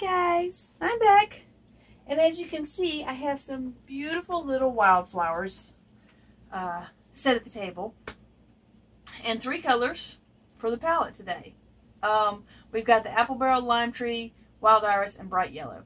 guys, I'm back, and as you can see I have some beautiful little wildflowers set at the table and 3 colors for the palette today. We've got the apple barrel, lime tree, wild iris, and bright yellow.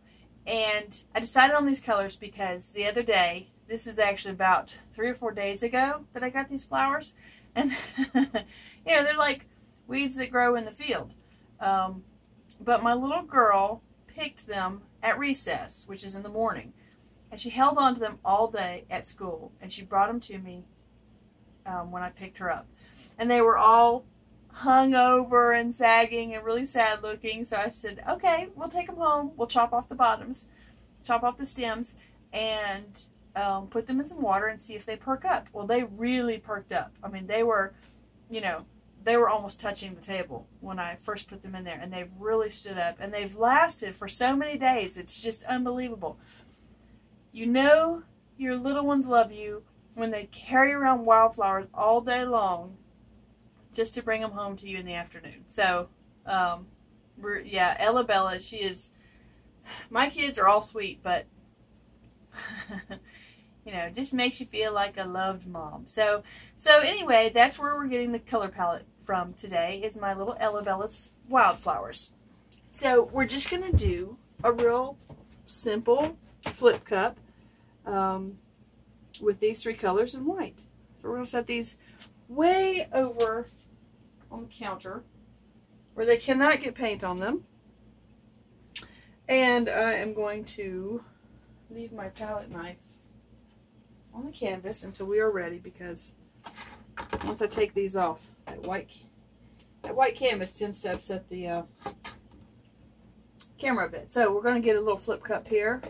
And I decided on these colors because the other day, this was actually about 3 or 4 days ago that I got these flowers, and you know, they're like weeds that grow in the field. But my little girl picked them at recess, which is in the morning, and she held on to them all day at school, and she brought them to me when I picked her up. And they were all hung over and sagging and really sad looking, so I said, okay, we'll take them home, we'll chop off the bottoms, chop off the stems, and put them in some water and see if they perk up. Well, they really perked up. I mean, they were, you know, they were almost touching the table when I first put them in there, and they've really stood up, and they've lasted for so many days. It's just unbelievable. You know your little ones love you when they carry around wildflowers all day long just to bring them home to you in the afternoon. So, yeah, Ella Bella, she is, my kids are all sweet, but, you know, it just makes you feel like a loved mom. So anyway, that's where we're getting the color palette from today, is my little Ella Bella's wildflowers. So we're just going to do a real simple flip cup with these 3 colors in white. So we're going to set these way over on the counter where they cannot get paint on them. And I am going to leave my palette knife on the canvas until we are ready, because once I take these off, that white canvas tends to upset the camera a bit. So we're going to get a little flip cup here.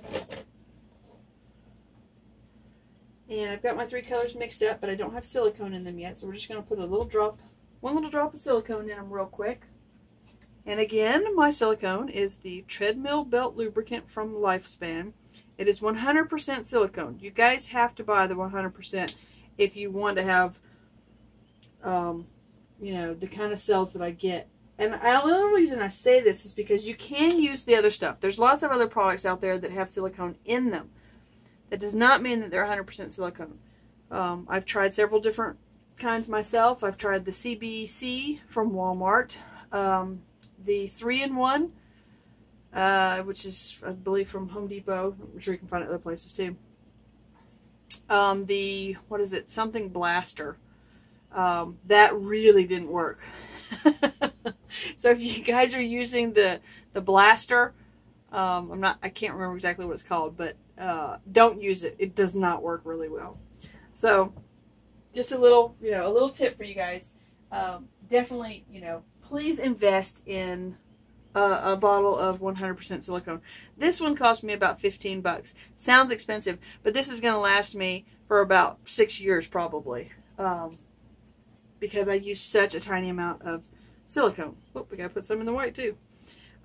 And I've got my 3 colors mixed up, but I don't have silicone in them yet, so we're just going to put a little drop, one little drop of silicone in them real quick. And again, my silicone is the treadmill belt lubricant from Lifespan. It is 100% silicone. You guys have to buy the 100% if you want to have, you know, the kind of cells that I get. And the only reason I say this is because you can use the other stuff. There's lots of other products out there that have silicone in them. That does not mean that they're 100% silicone. I've tried several different kinds myself. I've tried the CBC from Walmart, the 3-in-1, which is, I believe, from Home Depot. I'm sure you can find it other places too. The, what is it, something blaster. That really didn't work. So if you guys are using the blaster, I can't remember exactly what it's called, but don't use it. It does not work really well. So just a little, you know, a little tip for you guys. Definitely, you know, please invest in a bottle of 100% silicone. This one cost me about 15 bucks. Sounds expensive, but this is going to last me for about 6 years probably, because I use such a tiny amount of silicone. Oh, we got to put some in the white too.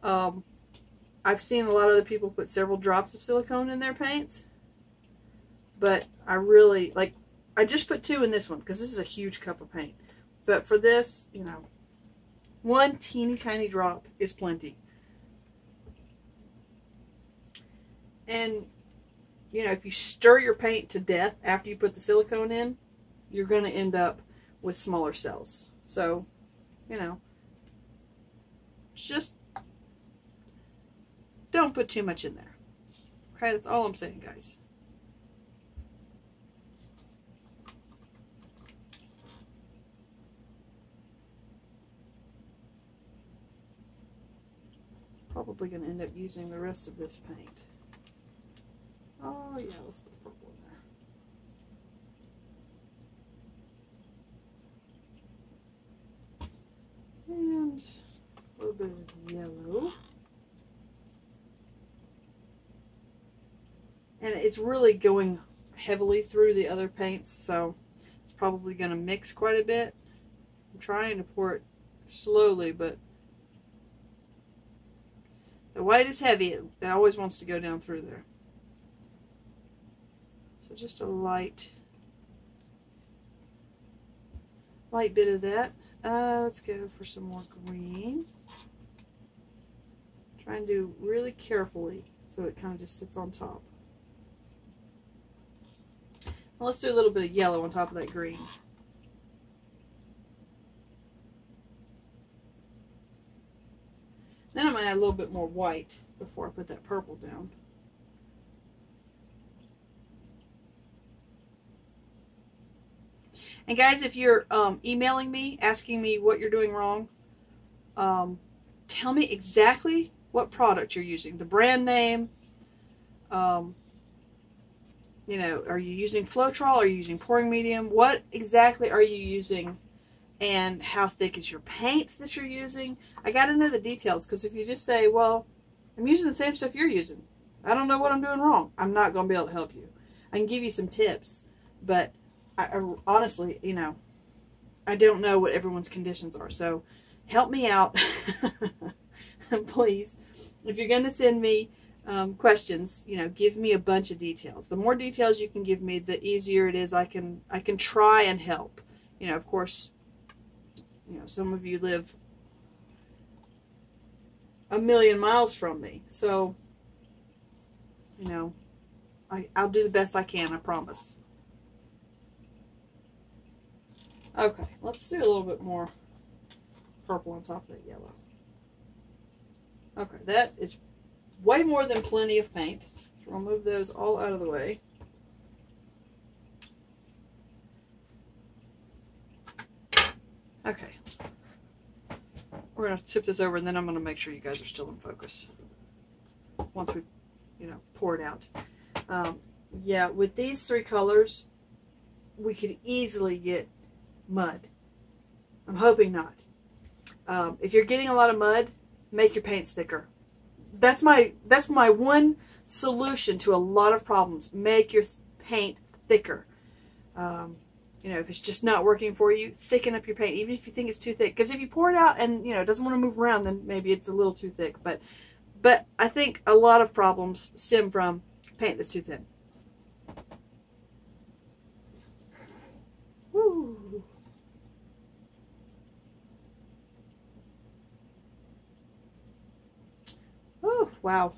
I've seen a lot of other people put several drops of silicone in their paints, but I really, like, I just put 2 in this one because this is a huge cup of paint. But for this, you know, 1 teeny tiny drop is plenty. And, you know, if you stir your paint to death after you put the silicone in, you're going to end up with smaller cells. So, you know, just don't put too much in there. Okay, that's all I'm saying, guys. Probably going to end up using the rest of this paint. Oh yeah, let's put purple in there. And a little bit of yellow. And it's really going heavily through the other paints, so it's probably going to mix quite a bit. I'm trying to pour it slowly, but the white is heavy. It always wants to go down through there. So just a light bit of that. Let's go for some more green. Try and do really carefully so it kind of just sits on top. Now let's do a little bit of yellow on top of that green. Then I'm going to add a little bit more white before I put that purple down. And guys, if you're emailing me, asking me what you're doing wrong, tell me exactly what product you're using. The brand name, you know, are you using floetrol? Are you using pouring medium? What exactly are you using? And how thick is your paint that you're using? I got to know the details, because if you just say, well, I'm using the same stuff you're using, I don't know what I'm doing wrong, I'm not going to be able to help you. I can give you some tips, but I honestly, you know, I don't know what everyone's conditions are. So help me out, please. If you're going to send me questions, you know, give me a bunch of details. The more details you can give me, the easier it is. I can try and help. You know, of course, you know, some of you live a million miles from me, so you know, I'll do the best I can. I promise. Okay, let's do a little bit more purple on top of that yellow. Okay, that is way more than plenty of paint. So I'll move those all out of the way. Okay. We're going to tip this over, and then I'm going to make sure you guys are still in focus once we, you know, pour it out. Yeah, with these three colors, we could easily get mud. I'm hoping not. If you're getting a lot of mud, make your paints thicker. That's my one solution to a lot of problems. Make your paint thicker. You know, if it's just not working for you, thicken up your paint, even if you think it's too thick. Because if you pour it out and, you know, it doesn't want to move around, then maybe it's a little too thick. But I think a lot of problems stem from paint that's too thin. Woo. Oh, wow.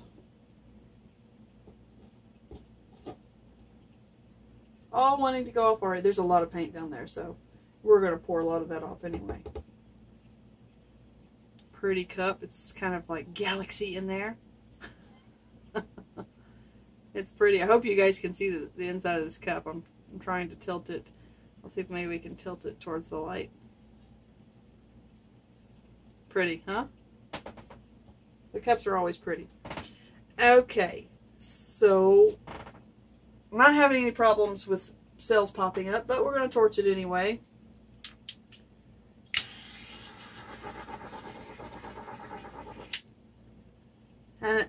It's all wanting to go off already. There's a lot of paint down there, so we're going to pour a lot of that off anyway. Pretty cup. It's kind of like galaxy in there. It's pretty. I hope you guys can see the inside of this cup. I'm trying to tilt it. Let's see if maybe we can tilt it towards the light. Pretty, huh? The cups are always pretty. Okay, so I'm not having any problems with cells popping up, but we're going to torch it anyway. And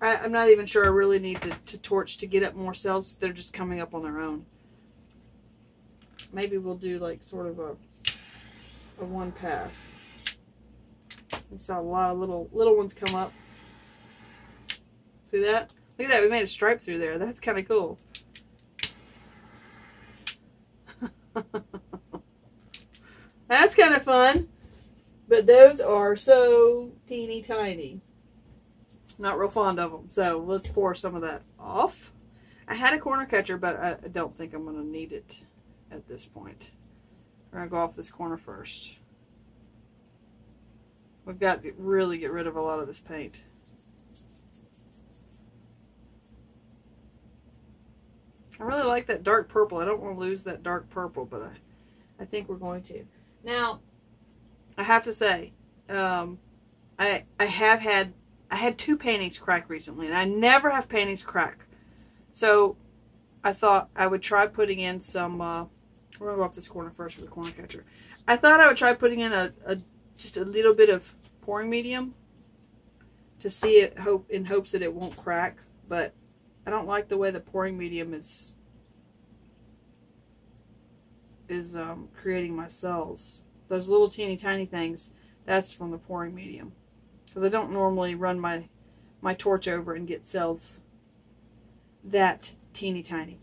I'm not even sure I really need to torch to get up more cells. They're just coming up on their own. Maybe we'll do like sort of a one pass. We saw a lot of little ones come up. See that? Look at that. We made a stripe through there. That's kind of cool. That's kind of fun. But those are so teeny tiny. Not real fond of them. So let's pour some of that off. I had a corner catcher, but I don't think I'm going to need it at this point. We're going to go off this corner first. We've got to really get rid of a lot of this paint. I really like that dark purple. I don't want to lose that dark purple, but I think we're going to. Now, I have to say, I had two paintings crack recently, and I never have paintings crack. So I thought I would try putting in some, we're going to go off this corner first with the corner catcher. I thought I would try putting in just a little bit of pouring medium to see it, in hopes that it won't crack, but I don't like the way the pouring medium is creating my cells. Those little teeny tiny things, that's from the pouring medium. Because I don't normally run my torch over and get cells that teeny tiny.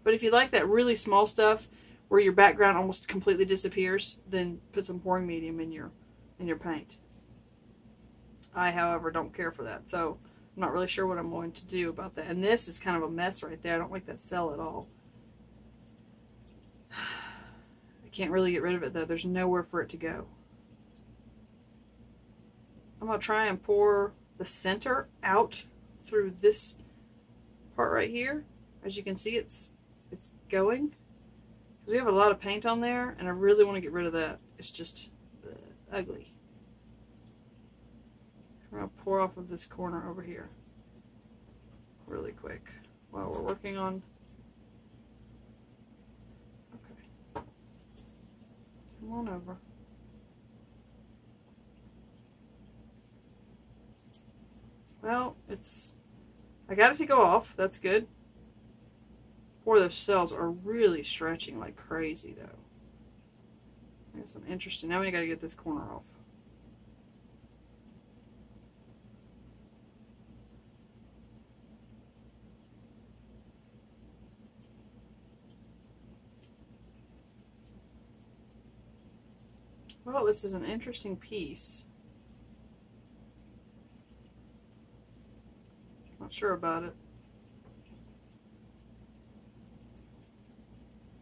But if you like that really small stuff where your background almost completely disappears, then put some pouring medium in your paint. I, however, don't care for that, so I'm not really sure what I'm going to do about that. And this is kind of a mess right there. I don't like that cell at all. I can't really get rid of it, though. There's nowhere for it to go. I'm going to try and pour the center out through this part right here. As you can see, it's going. We have a lot of paint on there, and I really want to get rid of that. It's just ugly. I'm going to pour off of this corner over here really quick while we're working on. Okay. Come on over. Well, I got it to go off. That's good. Boy, those cells are really stretching like crazy, though. That's some interesting. Now we got to get this corner off. Well, this is an interesting piece. Not sure about it.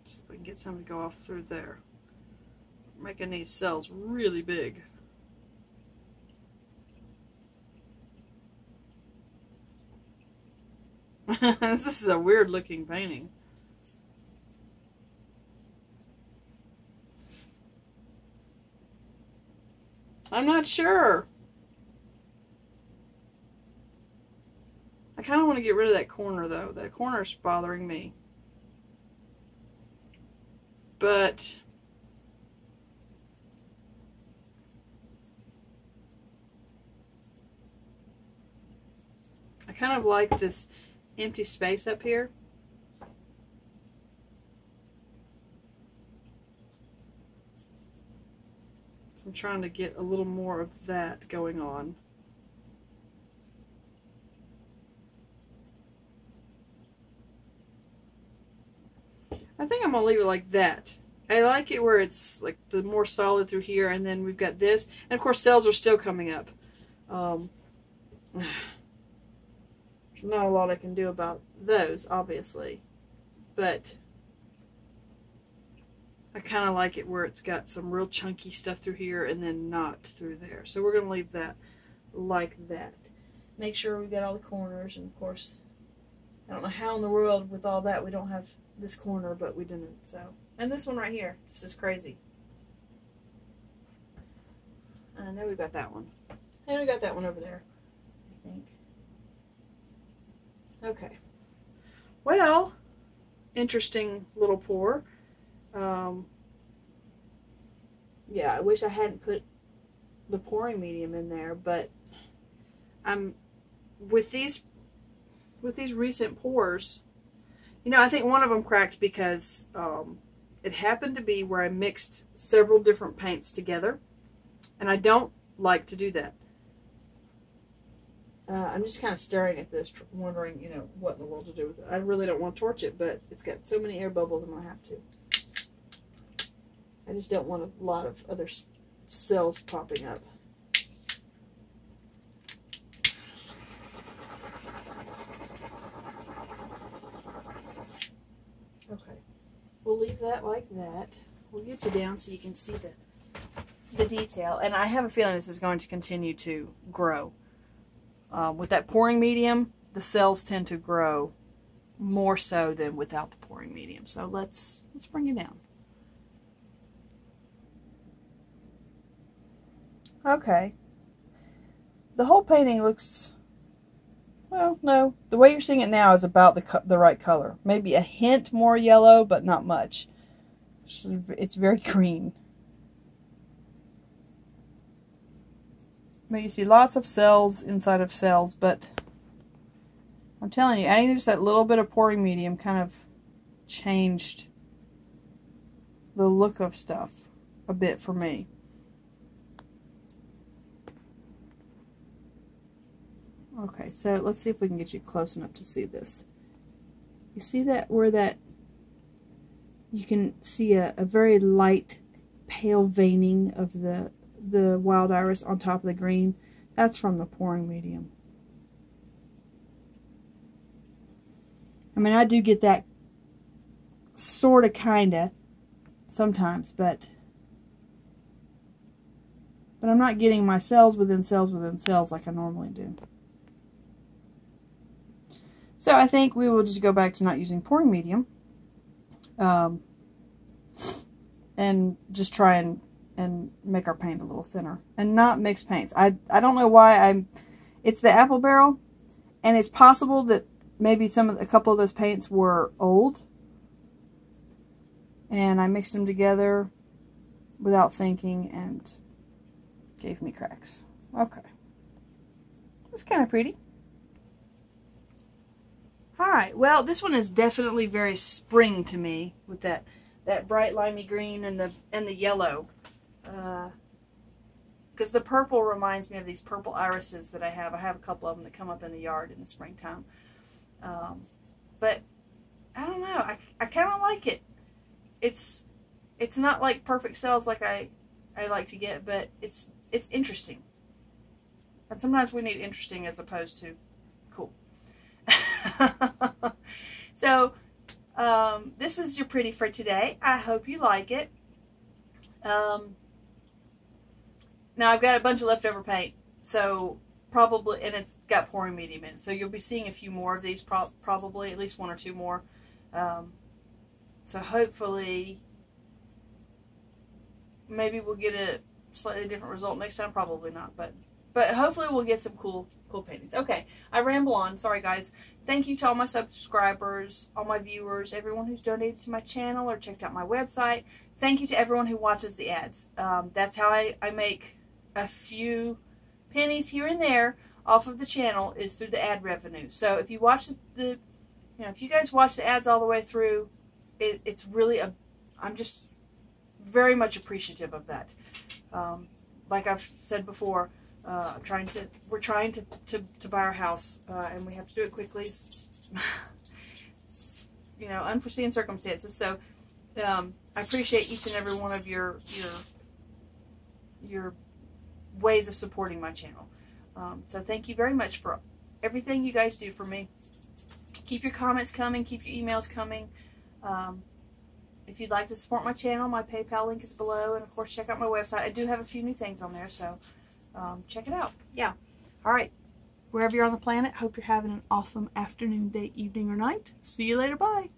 See if we can get some to go off through there. Making these cells really big. This is a weird looking painting. I'm not sure. I kind of want to get rid of that corner, though. That corner's bothering me. But I kind of like this empty space up here. So I'm trying to get a little more of that going on. I think I'm going to leave it like that. I like it where it's like the more solid through here, and then we've got this. And of course cells are still coming up. There's not a lot I can do about those, obviously. But I kind of like it where it's got some real chunky stuff through here and then not through there. So we're going to leave that like that. Make sure we've got all the corners, and of course, I don't know how in the world with all that we don't have this corner, but we didn't. So, and this one right here, this is crazy. I know we got that one. And we got that one over there, I think. Okay. Well, interesting little pour. Yeah, I wish I hadn't put the pouring medium in there, but I'm with these recent pours, you know, I think one of them cracked because it happened to be where I mixed several different paints together, and I don't like to do that. I'm just kind of staring at this, wondering, you know, what in the world to do with it. I really don't want to torch it, but it's got so many air bubbles, I'm going to have to. I just don't want a lot of other cells popping up. Okay, we'll leave that like that. We'll get you down so you can see the detail. And I have a feeling this is going to continue to grow. With that pouring medium, the cells tend to grow more so than without the pouring medium. So let's bring it down. Okay. The whole painting looks, well, no. The way you're seeing it now is about the right color. Maybe a hint more yellow, but not much. It's very green. But you see lots of cells inside of cells, but I'm telling you, adding just that little bit of pouring medium kind of changed the look of stuff a bit for me. Okay, so let's see if we can get you close enough to see this. You see that where that you can see a very light, pale veining of the wild iris on top of the green. That's from the pouring medium. I mean, I do get that sort of, kind of, sometimes, but I'm not getting my cells within cells within cells like I normally do. So I think we will just go back to not using pouring medium, and just try and make our paint a little thinner and not mix paints. I don't know why it's the apple barrel, and it's possible that maybe a couple of those paints were old and I mixed them together without thinking and gave me cracks. Okay. That's kind of pretty. Alright, well, this one is definitely very spring to me with that bright limey green and the yellow. Because the purple reminds me of these purple irises that I have. I have a couple of them that come up in the yard in the springtime. But I don't know. I kind of like it. It's not like perfect cells like I like to get, but it's interesting. And sometimes we need interesting as opposed to cool. So this is your pretty for today. I hope you like it. Now I've got a bunch of leftover paint, so probably, and it's got pouring medium in it, so you'll be seeing a few more of these, probably at least one or two more. So hopefully maybe we'll get a slightly different result next time. Probably not, but hopefully we'll get some cool paintings. Okay, I ramble on. Sorry guys. Thank you to all my subscribers, all my viewers, everyone who's donated to my channel or checked out my website. Thank you to everyone who watches the ads. That's how I make a few pennies here and there off of the channel, is through the ad revenue. So if you watch if you guys watch the ads all the way through, it's really I'm just very much appreciative of that. Like I've said before, we're trying to buy our house, and we have to do it quickly. Unforeseen circumstances. So I appreciate each and every one of your ways of supporting my channel. So thank you very much for everything you guys do for me. Keep your comments coming. Keep your emails coming. If you'd like to support my channel, my PayPal link is below. And, of course, check out my website. I do have a few new things on there, so check it out. Yeah. All right. Wherever you're on the planet, hope you're having an awesome afternoon, day, evening, or night. See you later. Bye.